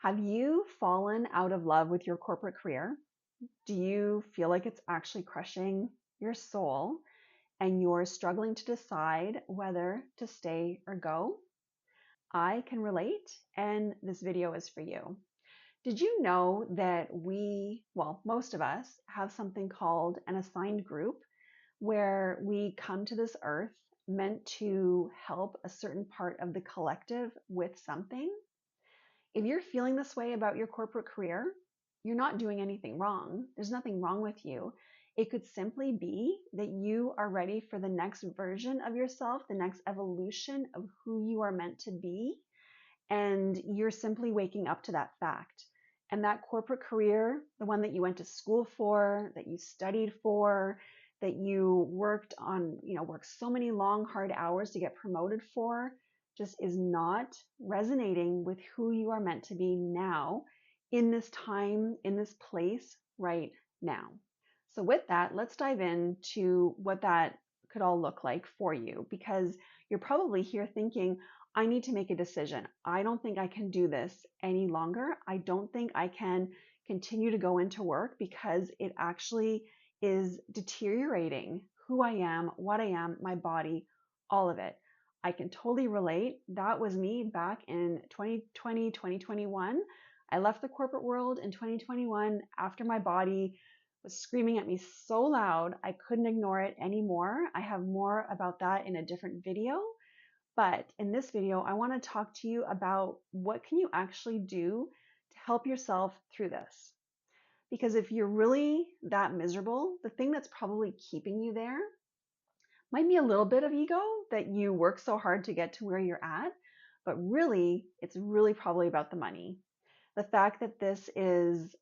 Have you fallen out of love with your corporate career? Do you feel like it's actually crushing your soul and you're struggling to decide whether to stay or go? I can relate, and this video is for you. Did you know that most of us, have something called an assigned group where we come to this earth meant to help a certain part of the collective with something? If you're feeling this way about your corporate career, you're not doing anything wrong. There's nothing wrong with you. It could simply be that you are ready for the next version of yourself, the next evolution of who you are meant to be. And you're simply waking up to that fact. And that corporate career, the one that you went to school for, that you studied for, that you worked so many long, hard hours to get promoted for, just is not resonating with who you are meant to be now, in this time, in this place, right now. So with that, let's dive into what that could all look like for you, because you're probably here thinking, I need to make a decision. I don't think I can do this any longer. I don't think I can continue to go into work because it actually is deteriorating who I am, what I am, my body, all of it. I can totally relate. That was me back in 2020, 2021. I left the corporate world in 2021 after my body was screaming at me so loud I couldn't ignore it anymore. I have more about that in a different video. But in this video, I want to talk to you about what can you actually do to help yourself through this. Because if you're really that miserable, the thing that's probably keeping you there might be a little bit of ego, that you work so hard to get to where you're at, but really, it's really probably about the money. The fact that this is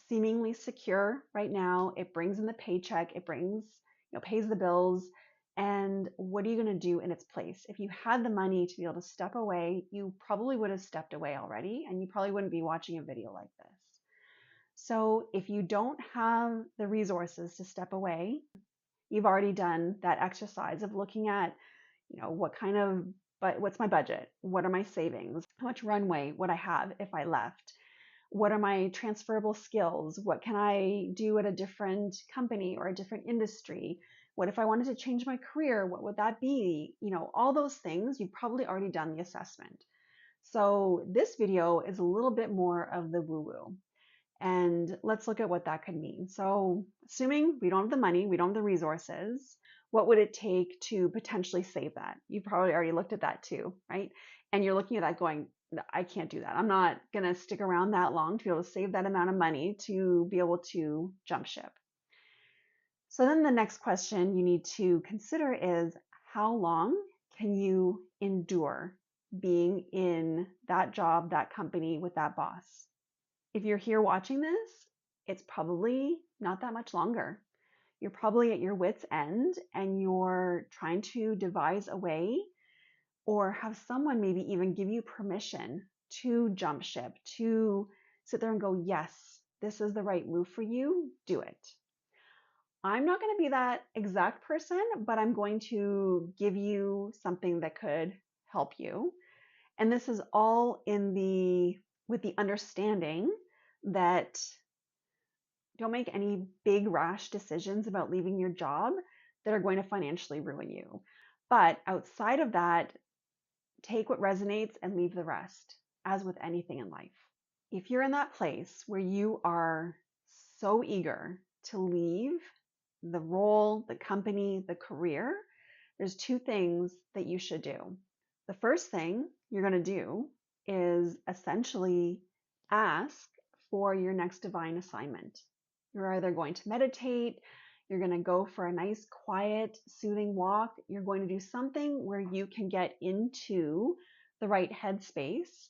seemingly secure right now, it brings in the paycheck, pays the bills. And what are you going to do in its place? If you had the money to be able to step away, you probably would have stepped away already, and you probably wouldn't be watching a video like this. So if you don't have the resources to step away, you've already done that exercise of looking at, what's my budget? What are my savings? How much runway would I have if I left? What are my transferable skills? What can I do at a different company or a different industry? What if I wanted to change my career? What would that be? All those things, you've probably already done the assessment. So this video is a little bit more of the woo-woo. And let's look at what that could mean. So assuming we don't have the money, we don't have the resources, what would it take to potentially save that? You probably already looked at that too, right? And you're looking at that going, I can't do that. I'm not going to stick around that long to be able to save that amount of money to be able to jump ship. So then the next question you need to consider is, how long can you endure being in that job, that company, with that boss? If you're here watching this, it's probably not that much longer. You're probably at your wit's end and you're trying to devise a way, or have someone maybe even give you permission to jump ship, to sit there and go, yes, this is the right move for you, do it. I'm not going to be that exact person, but I'm going to give you something that could help you. And this is all with the understanding that don't make any big rash decisions about leaving your job that are going to financially ruin you. But outside of that, take what resonates and leave the rest, as with anything in life. If you're in that place where you are so eager to leave the role, the company, the career, there's two things that you should do. The first thing you're going to do is essentially ask for your next divine assignment. You're either going to meditate, you're going to go for a nice, quiet, soothing walk. You're going to do something where you can get into the right headspace.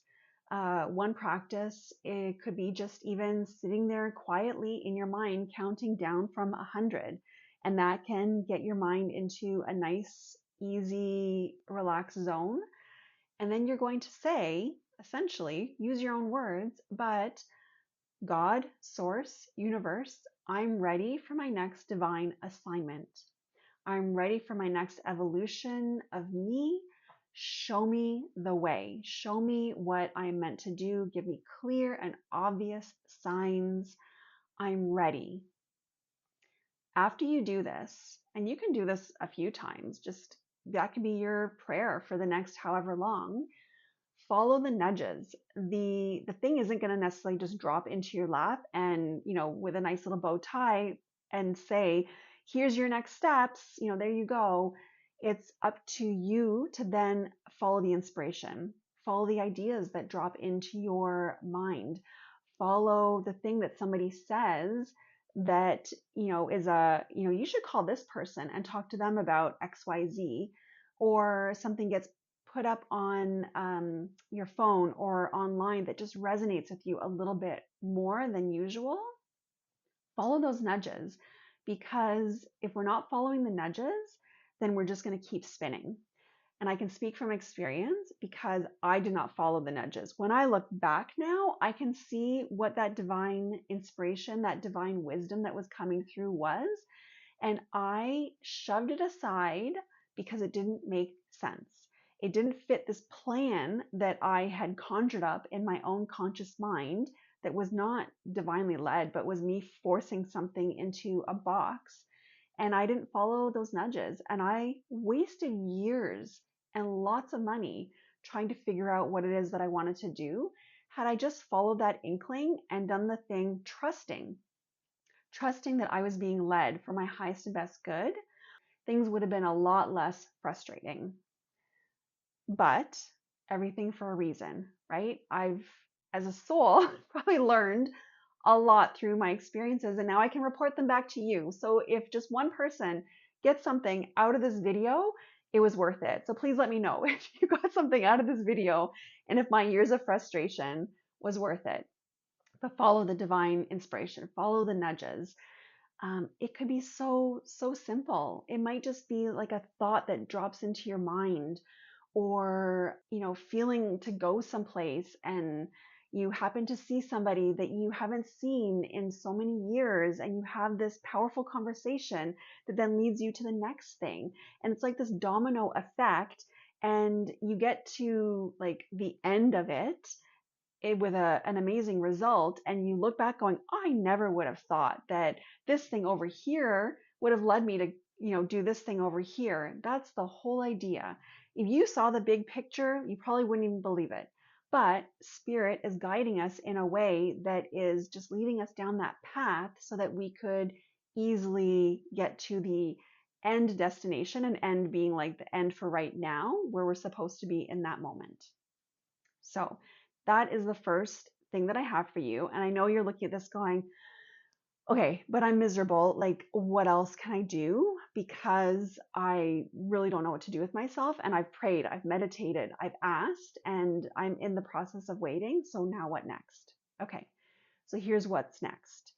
One practice, it could be just even sitting there quietly in your mind, counting down from 100. And that can get your mind into a nice, easy, relaxed zone. And then you're going to say, essentially, use your own words, but God, source, universe, I'm ready for my next divine assignment. I'm ready for my next evolution of me. Show me the way. Show me what I'm meant to do. Give me clear and obvious signs. I'm ready. After you do this, and you can do this a few times, just that could be your prayer for the next however long. Follow the nudges. The thing isn't going to necessarily just drop into your lap and, with a nice little bow tie and say, here's your next steps, there you go. It's up to you to then follow the inspiration, follow the ideas that drop into your mind, follow the thing that somebody says that, is you should call this person and talk to them about XYZ, or something gets put up on your phone or online that just resonates with you a little bit more than usual. Follow those nudges, because if we're not following the nudges, then we're just going to keep spinning. And I can speak from experience because I did not follow the nudges. When I look back now, I can see what that divine inspiration, that divine wisdom that was coming through was. And I shoved it aside because it didn't make sense. It didn't fit this plan that I had conjured up in my own conscious mind that was not divinely led, but was me forcing something into a box. And I didn't follow those nudges. And I wasted years and lots of money trying to figure out what it is that I wanted to do. Had I just followed that inkling and done the thing trusting that I was being led for my highest and best good, things would have been a lot less frustrating. But everything for a reason, right? I've, as a soul, probably learned a lot through my experiences, and now I can report them back to you. So if just one person gets something out of this video, it was worth it. So please let me know if you got something out of this video and if my years of frustration was worth it. But follow the divine inspiration, follow the nudges. It could be so simple. It might just be like a thought that drops into your mind, or feeling to go someplace and you happen to see somebody that you haven't seen in so many years, and you have this powerful conversation that then leads you to the next thing, and it's like this domino effect, and you get to like the end of it with an amazing result, and you look back going, I never would have thought that this thing over here would have led me to do this thing over here. That's the whole idea. If you saw the big picture, you probably wouldn't even believe it. But spirit is guiding us in a way that is just leading us down that path so that we could easily get to the end destination, and end being like the end for right now, where we're supposed to be in that moment. So that is the first thing that I have for you. And I know you're looking at this going, okay, but I'm miserable. Like, what else can I do? Because I really don't know what to do with myself. And I've prayed, I've meditated, I've asked, and I'm in the process of waiting. So now what next? Okay, so here's what's next.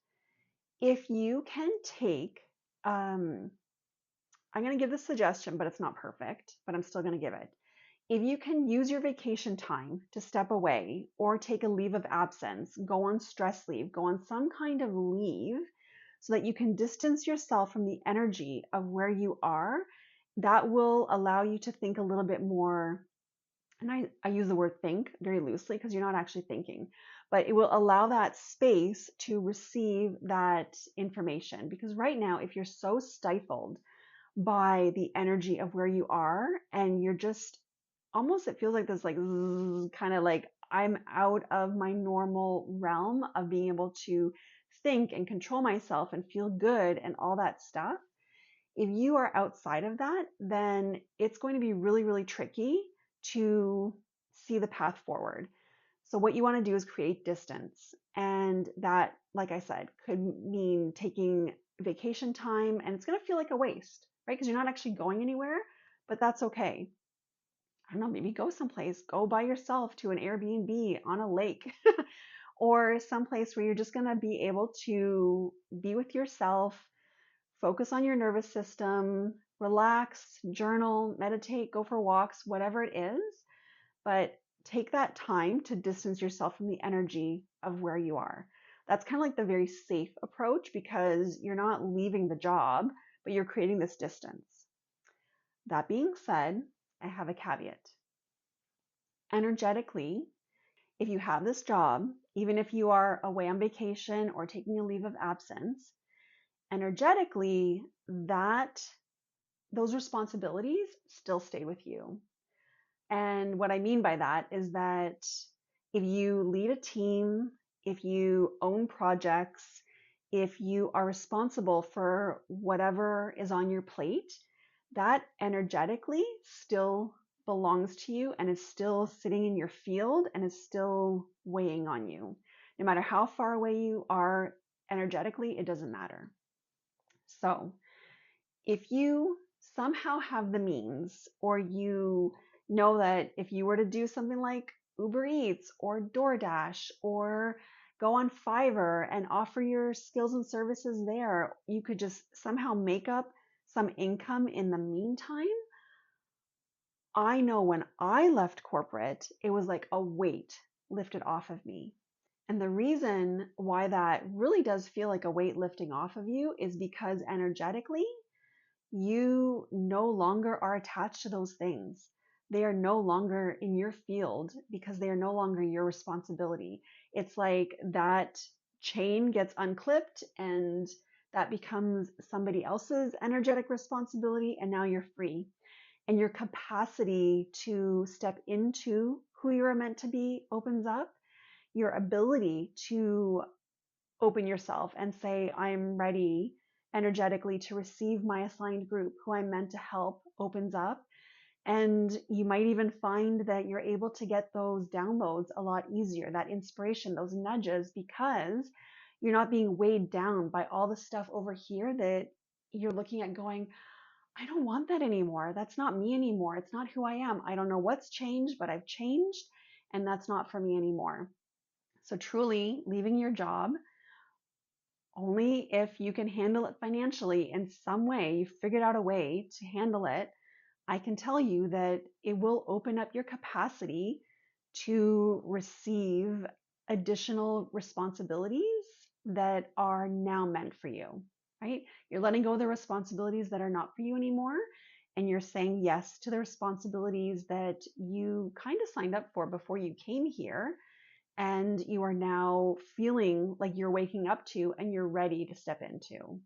If you can take, I'm going to give this suggestion, but it's not perfect, but I'm still going to give it. If you can use your vacation time to step away, or take a leave of absence, go on stress leave, go on some kind of leave, so that you can distance yourself from the energy of where you are, that will allow you to think a little bit more. And I use the word think very loosely because you're not actually thinking, but it will allow that space to receive that information. Because right now, if you're so stifled by the energy of where you are, and you're just almost, it feels like this like kind of like I'm out of my normal realm of being able to think and control myself and feel good and all that stuff. If you are outside of that, then it's going to be really, really tricky to see the path forward. So what you want to do is create distance. And that, like I said, could mean taking vacation time, and it's going to feel like a waste, right? Because you're not actually going anywhere, but that's okay. I don't know, maybe go someplace, go by yourself to an Airbnb on a lake or someplace where you're just going to be able to be with yourself, focus on your nervous system, relax, journal, meditate, go for walks, whatever it is. But take that time to distance yourself from the energy of where you are. That's kind of like the very safe approach, because you're not leaving the job, but you're creating this distance. That being said, I have a caveat. Energetically, if you have this job, even if you are away on vacation or taking a leave of absence, energetically, that those responsibilities still stay with you. And what I mean by that is that if you lead a team, if you own projects, if you are responsible for whatever is on your plate, that energetically still belongs to you and is still sitting in your field and is still weighing on you. No matter how far away you are energetically, it doesn't matter. So, if you somehow have the means, or you know that if you were to do something like Uber Eats or DoorDash or go on Fiverr and offer your skills and services there, you could just somehow make up some income in the meantime. I know when I left corporate, it was like a weight lifted off of me. And the reason why that really does feel like a weight lifting off of you is because energetically, you no longer are attached to those things. They are no longer in your field because they are no longer your responsibility. It's like that chain gets unclipped and that becomes somebody else's energetic responsibility, and now you're free. And your capacity to step into who you're meant to be opens up. Your ability to open yourself and say, I'm ready energetically to receive my assigned group who I'm meant to help opens up. And you might even find that you're able to get those downloads a lot easier, that inspiration, those nudges, because you're not being weighed down by all the stuff over here that you're looking at going, I don't want that anymore. That's not me anymore. It's not who I am. I don't know what's changed, but I've changed, and that's not for me anymore. So truly leaving your job, only if you can handle it financially in some way, you figured out a way to handle it, I can tell you that it will open up your capacity to receive additional responsibilities that are now meant for you, right? You're letting go of the responsibilities that are not for you anymore, and you're saying yes to the responsibilities that you kind of signed up for before you came here, and you are now feeling like you're waking up to and you're ready to step into.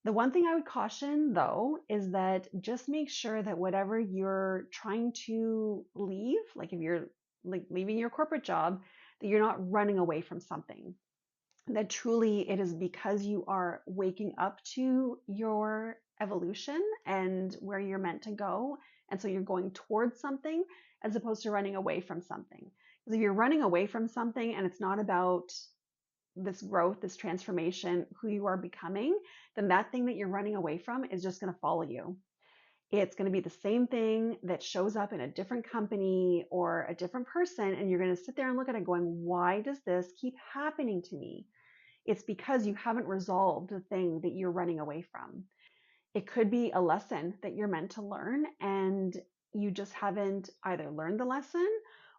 The one thing I would caution though is that just make sure that whatever you're trying to leave, like if you're like leaving your corporate job, that you're not running away from something. That truly it is because you are waking up to your evolution and where you're meant to go. And so you're going towards something as opposed to running away from something. Because if you're running away from something and it's not about this growth, this transformation, who you are becoming, then that thing that you're running away from is just going to follow you. It's going to be the same thing that shows up in a different company or a different person. And you're going to sit there and look at it going, why does this keep happening to me? It's because you haven't resolved the thing that you're running away from. It could be a lesson that you're meant to learn, and you just haven't either learned the lesson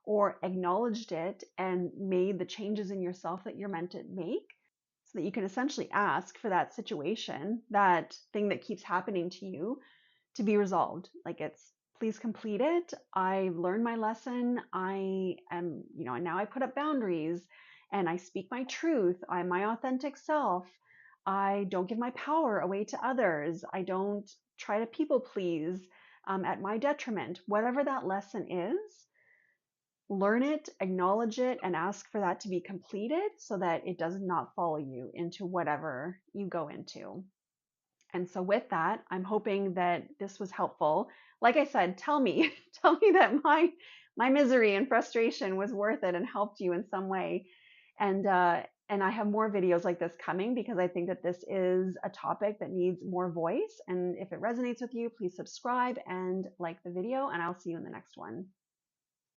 or acknowledged it and made the changes in yourself that you're meant to make, so that you can essentially ask for that situation, that thing that keeps happening to you, to be resolved. Like, it's, please complete it. I learned my lesson. I am, and now I put up boundaries and I speak my truth. I'm my authentic self. I don't give my power away to others. I don't try to people please at my detriment. Whatever that lesson is, learn it, acknowledge it, and ask for that to be completed so that it does not follow you into whatever you go into. And so with that, I'm hoping that this was helpful. Like I said, tell me, tell me that my misery and frustration was worth it and helped you in some way. And I have more videos like this coming because I think that this is a topic that needs more voice. And if it resonates with you, please subscribe and like the video, and I'll see you in the next one.